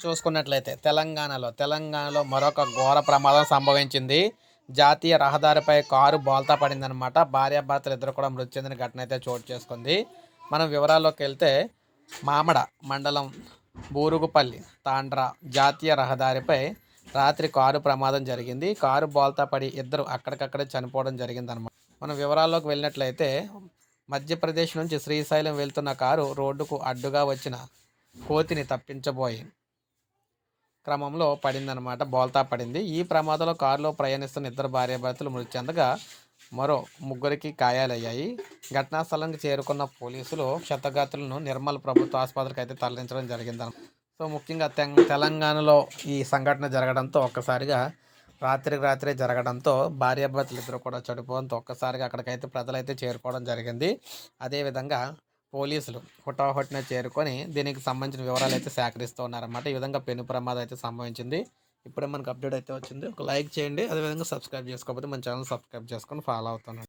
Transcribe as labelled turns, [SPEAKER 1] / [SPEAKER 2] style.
[SPEAKER 1] చూసుకున్నట్లయితే తెలంగాణలో మరొక ఘోర ప్రమాదం సంభవించింది. జాతీయ రహదారిపై కారు బోల్తా పడిందనమాట. భార్యాభర్తలు ఇద్దరు కూడా మృతి చెందిన ఘటన అయితే చోటు చేసుకుంది. మనం వివరాల్లోకి వెళ్తే మామడ మండలం బూరుగుపల్లి తాండ్రా జాతీయ రహదారిపై రాత్రి కారు ప్రమాదం జరిగింది. కారు బోల్తా పడి ఇద్దరు అక్కడికక్కడే చనిపోవడం జరిగిందనమాట. మనం వివరాల్లోకి వెళ్ళినట్లయితే మధ్యప్రదేశ్ నుంచి శ్రీశైలం వెళ్తున్న కారు రోడ్డుకు అడ్డుగా వచ్చిన కోతిని తప్పించబోయి క్రమంలో పడిందనమాట. బోల్తా పడింది. ఈ ప్రమాదంలో కారులో ప్రయాణిస్తున్న ఇద్దరు భార్యాభర్తలు మృతి చెందగా మరో ముగ్గురికి గాయాలయ్యాయి. ఘటనా స్థలానికి చేరుకున్న పోలీసులు క్షతగాత్రులను నిర్మల్ ప్రభుత్వ ఆసుపత్రికి అయితే తరలించడం జరిగిందన్నమాట. సో ముఖ్యంగా తెలంగాణలో ఈ సంఘటన జరగడంతో ఒక్కసారిగా రాత్రికి రాత్రే జరగడంతో భార్యాభర్తలు ఇద్దరు కూడా చనిపోవడంతో ఒక్కసారిగా అక్కడికైతే ప్రజలైతే చేరుకోవడం జరిగింది. అదేవిధంగా పోలీసులు హుటాహుటిన చేరుకొని దీనికి సంబంధించిన వివరాలు అయితే సేకరిస్తూ ఉన్నారన్నమాట. ఈ విధంగా పెను ప్రమాదం అయితే సంభవించింది. ఇప్పుడే మనకు అప్డేట్ అయితే వచ్చింది. ఒక లైక్ చేయండి. అదేవిధంగా సబ్స్క్రైబ్ చేసుకోకపోతే మన ఛానల్ సబ్స్క్రైబ్ చేసుకొని ఫాలో అవుతాను.